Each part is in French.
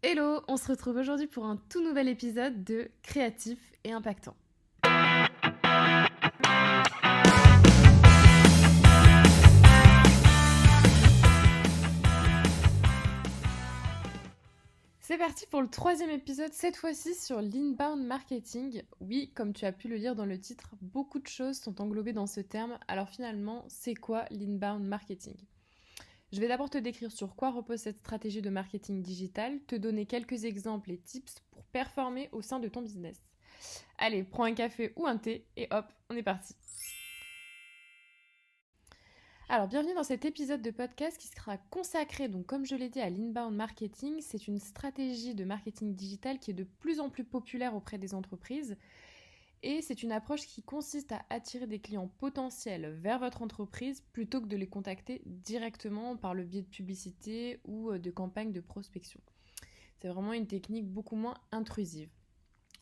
Hello, on se retrouve aujourd'hui pour un tout nouvel épisode de Créatif et Impactant. C'est parti pour le 3e épisode, cette fois-ci sur l'inbound marketing. Oui, comme tu as pu le lire dans le titre, beaucoup de choses sont englobées dans ce terme. Alors finalement, c'est quoi l'inbound marketing ? Je vais d'abord te décrire sur quoi repose cette stratégie de marketing digital, te donner quelques exemples et tips pour performer au sein de ton business. Allez, prends un café ou un thé et hop, on est parti. Alors, bienvenue dans cet épisode de podcast qui sera consacré, donc comme je l'ai dit, à l'inbound marketing. C'est une stratégie de marketing digital qui est de plus en plus populaire auprès des entreprises. Et c'est une approche qui consiste à attirer des clients potentiels vers votre entreprise plutôt que de les contacter directement par le biais de publicité ou de campagnes de prospection. C'est vraiment une technique beaucoup moins intrusive.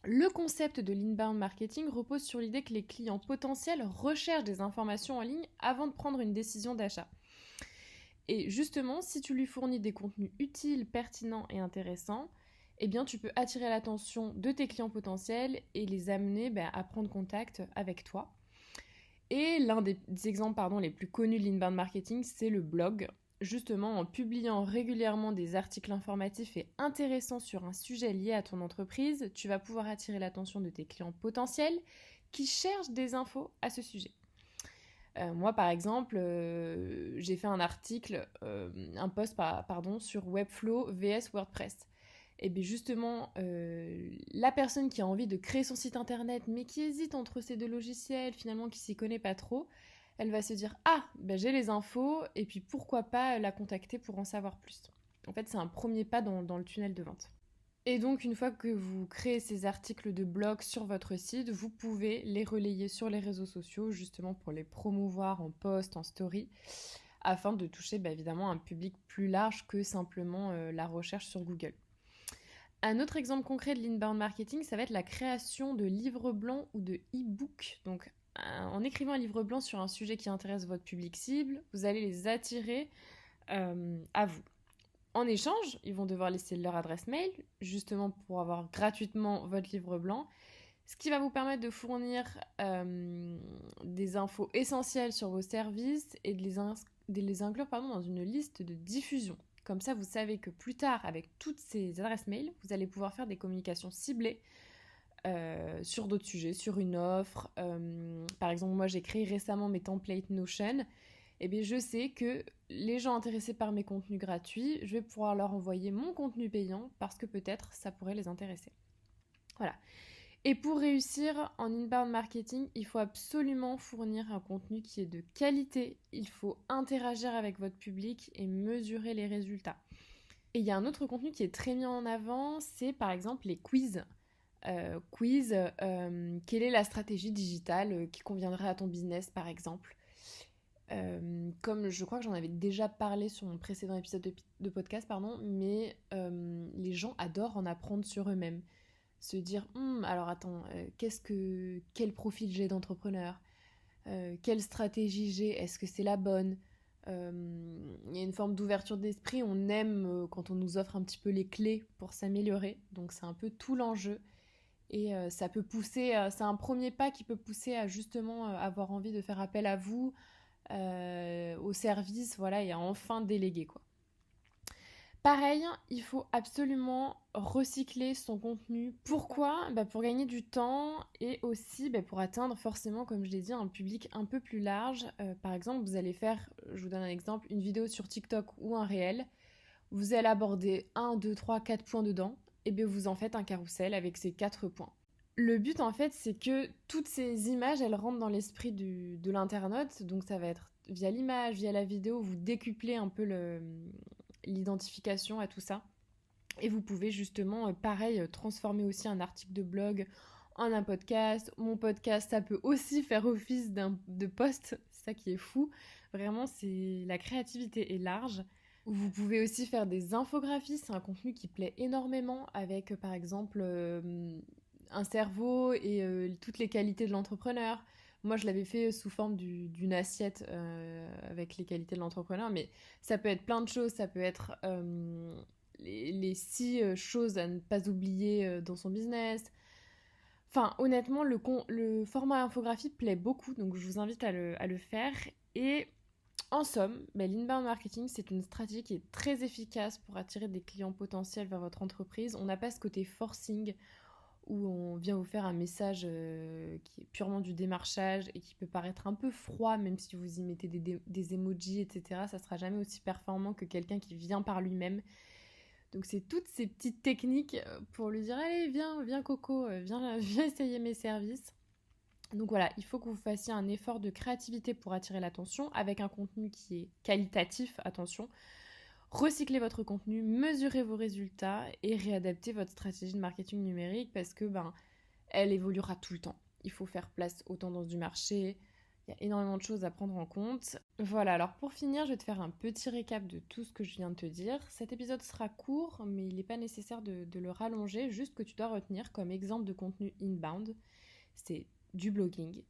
Le concept de l'inbound marketing repose sur l'idée que les clients potentiels recherchent des informations en ligne avant de prendre une décision d'achat. Et justement, si tu lui fournis des contenus utiles, pertinents et intéressants, eh bien, tu peux attirer l'attention de tes clients potentiels et les amener à prendre contact avec toi. Et l'un des exemples les plus connus de l'inbound marketing, c'est le blog. Justement, en publiant régulièrement des articles informatifs et intéressants sur un sujet lié à ton entreprise, tu vas pouvoir attirer l'attention de tes clients potentiels qui cherchent des infos à ce sujet. Moi, par exemple, j'ai fait un article, un post sur Webflow vs WordPress. Et bien justement, la personne qui a envie de créer son site internet, mais qui hésite entre ces deux logiciels, finalement qui s'y connaît pas trop, elle va se dire « Ah, j'ai les infos, et puis pourquoi pas la contacter pour en savoir plus ?» En fait, c'est un premier pas dans le tunnel de vente. Et donc, une fois que vous créez ces articles de blog sur votre site, vous pouvez les relayer sur les réseaux sociaux, justement pour les promouvoir en post, en story, afin de toucher évidemment un public plus large que simplement la recherche sur Google. Un autre exemple concret de l'inbound marketing, ça va être la création de livres blancs ou de e-books. Donc, en écrivant un livre blanc sur un sujet qui intéresse votre public cible, vous allez les attirer à vous. En échange, ils vont devoir laisser leur adresse mail, justement pour avoir gratuitement votre livre blanc, ce qui va vous permettre de fournir des infos essentielles sur vos services et de les inclure dans une liste de diffusion. Comme ça, vous savez que plus tard, avec toutes ces adresses mail, vous allez pouvoir faire des communications ciblées sur d'autres sujets, sur une offre. Par exemple, moi, j'ai créé récemment mes templates Notion. Eh bien, je sais que les gens intéressés par mes contenus gratuits, je vais pouvoir leur envoyer mon contenu payant parce que peut-être ça pourrait les intéresser. Voilà. Et pour réussir en inbound marketing, il faut absolument fournir un contenu qui est de qualité. Il faut interagir avec votre public et mesurer les résultats. Et il y a un autre contenu qui est très mis en avant, c'est par exemple les quiz. Quelle est la stratégie digitale qui conviendrait à ton business par exemple ? Comme je crois que j'en avais déjà parlé sur mon précédent épisode de podcast, mais les gens adorent en apprendre sur eux-mêmes. Se dire, alors attends, quel profil j'ai d'entrepreneur ? Quelle stratégie j'ai ? Est-ce que c'est la bonne ? Il y a une forme d'ouverture d'esprit, on aime quand on nous offre un petit peu les clés pour s'améliorer, donc c'est un peu tout l'enjeu. Et ça peut pousser, c'est un premier pas qui peut pousser à justement avoir envie de faire appel à vous, au service, et à enfin déléguer, quoi. Pareil, il faut absolument recycler son contenu. Pourquoi ? Pour gagner du temps et aussi pour atteindre forcément, comme je l'ai dit, un public un peu plus large. Par exemple, vous allez faire, je vous donne un exemple, une vidéo sur TikTok ou un réel. Vous allez aborder 1, 2, 3, 4 points dedans. Et bien vous en faites un carrousel avec ces 4 points. Le but, en fait, c'est que toutes ces images, elles rentrent dans l'esprit de l'internaute. Donc, ça va être via l'image, via la vidéo, vous décuplez un peu l'identification à tout ça. Et vous pouvez justement, transformer aussi un article de blog en un podcast. Mon podcast, ça peut aussi faire office de post. C'est ça qui est fou. Vraiment, la créativité est large. Vous pouvez aussi faire des infographies. C'est un contenu qui plaît énormément avec, par exemple, un cerveau et toutes les qualités de l'entrepreneur. Moi, je l'avais fait sous forme d'une assiette avec les qualités de l'entrepreneur, mais ça peut être plein de choses. Ça peut être les 6 choses à ne pas oublier dans son business. Enfin, honnêtement, le format infographie plaît beaucoup, donc je vous invite à le faire. Et en somme, l'inbound marketing, c'est une stratégie qui est très efficace pour attirer des clients potentiels vers votre entreprise. On n'a pas ce côté forcing où on vient vous faire un message qui est purement du démarchage et qui peut paraître un peu froid, même si vous y mettez des emojis, etc. Ça sera jamais aussi performant que quelqu'un qui vient par lui-même. Donc c'est toutes ces petites techniques pour lui dire allez viens Coco, viens essayer mes services. Donc voilà, il faut que vous fassiez un effort de créativité pour attirer l'attention avec un contenu qui est qualitatif, attention. Recyclez votre contenu, mesurez vos résultats et réadaptez votre stratégie de marketing numérique parce que elle évoluera tout le temps. Il faut faire place aux tendances du marché. Il y a énormément de choses à prendre en compte. Voilà, alors pour finir, je vais te faire un petit récap de tout ce que je viens de te dire. Cet épisode sera court, mais il n'est pas nécessaire de le rallonger, juste que tu dois retenir comme exemple de contenu inbound. C'est du blogging,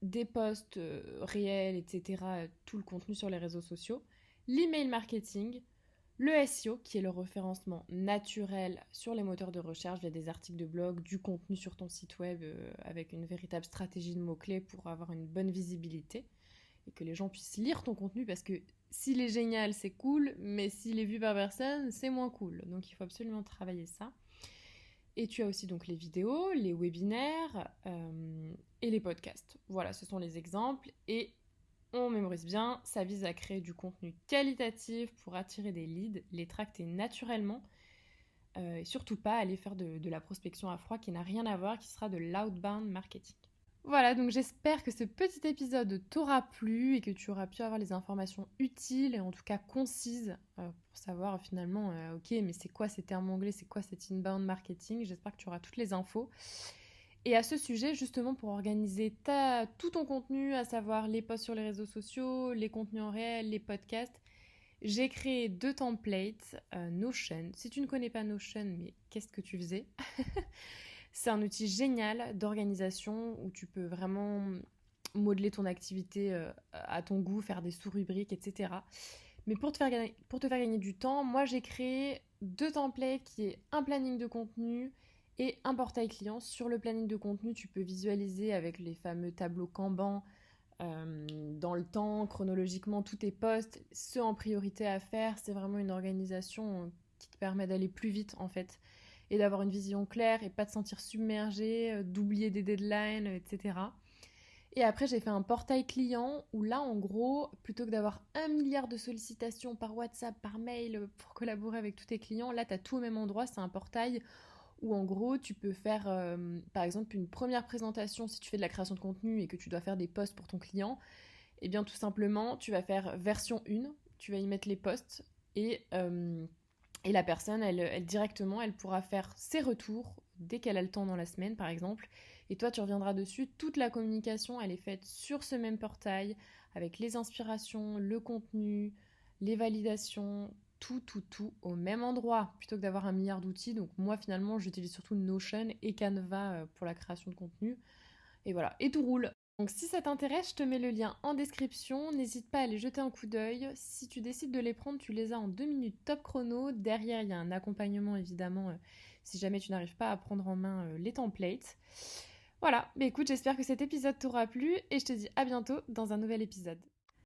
des posts réels, etc., tout le contenu sur les réseaux sociaux, l'email marketing, le SEO, qui est le référencement naturel sur les moteurs de recherche via des articles de blog, du contenu sur ton site web avec une véritable stratégie de mots-clés pour avoir une bonne visibilité et que les gens puissent lire ton contenu parce que s'il est génial, c'est cool, mais s'il est vu par personne, c'est moins cool. Donc il faut absolument travailler ça. Et tu as aussi donc les vidéos, les webinaires et les podcasts. Voilà, ce sont les exemples. Et on mémorise bien, ça vise à créer du contenu qualitatif pour attirer des leads, les tracter naturellement et surtout pas aller faire de la prospection à froid qui n'a rien à voir, qui sera de l'outbound marketing. Voilà, donc j'espère que ce petit épisode t'aura plu et que tu auras pu avoir les informations utiles et en tout cas concises pour savoir finalement, ok, mais c'est quoi ces termes anglais, c'est quoi cet inbound marketing. J'espère que tu auras toutes les infos. Et à ce sujet, justement, pour organiser tout ton contenu, à savoir les posts sur les réseaux sociaux, les contenus en réel, les podcasts, j'ai créé 2 templates Notion. Si tu ne connais pas Notion, mais qu'est-ce que tu faisais? C'est un outil génial d'organisation où tu peux vraiment modeler ton activité à ton goût, faire des sous-rubriques, etc. Mais pour te faire gagner du temps, moi j'ai créé 2 templates qui est un planning de contenu et un portail client. Sur le planning de contenu, tu peux visualiser avec les fameux tableaux Kanban dans le temps, chronologiquement, tous tes posts, ceux en priorité à faire. C'est vraiment une organisation qui te permet d'aller plus vite en fait et d'avoir une vision claire et pas te sentir submergé, d'oublier des deadlines, etc. Et après, j'ai fait un portail client où là, en gros, plutôt que d'avoir 1 milliard de sollicitations par WhatsApp, par mail pour collaborer avec tous tes clients, là, tu as tout au même endroit. C'est un portail où, en gros, tu peux faire, par exemple, une première présentation si tu fais de la création de contenu et que tu dois faire des posts pour ton client. Eh bien, tout simplement, tu vas faire version 1, tu vas y mettre les posts et la personne, elle directement, elle pourra faire ses retours dès qu'elle a le temps dans la semaine, par exemple. Et toi, tu reviendras dessus. Toute la communication, elle est faite sur ce même portail, avec les inspirations, le contenu, les validations, tout au même endroit, plutôt que d'avoir 1 milliard d'outils. Donc moi, finalement, j'utilise surtout Notion et Canva pour la création de contenu. Et voilà, et tout roule. Donc si ça t'intéresse, je te mets le lien en description. N'hésite pas à aller jeter un coup d'œil. Si tu décides de les prendre, tu les as en 2 minutes top chrono. Derrière, il y a un accompagnement évidemment si jamais tu n'arrives pas à prendre en main les templates. Voilà, mais écoute, j'espère que cet épisode t'aura plu et je te dis à bientôt dans un nouvel épisode.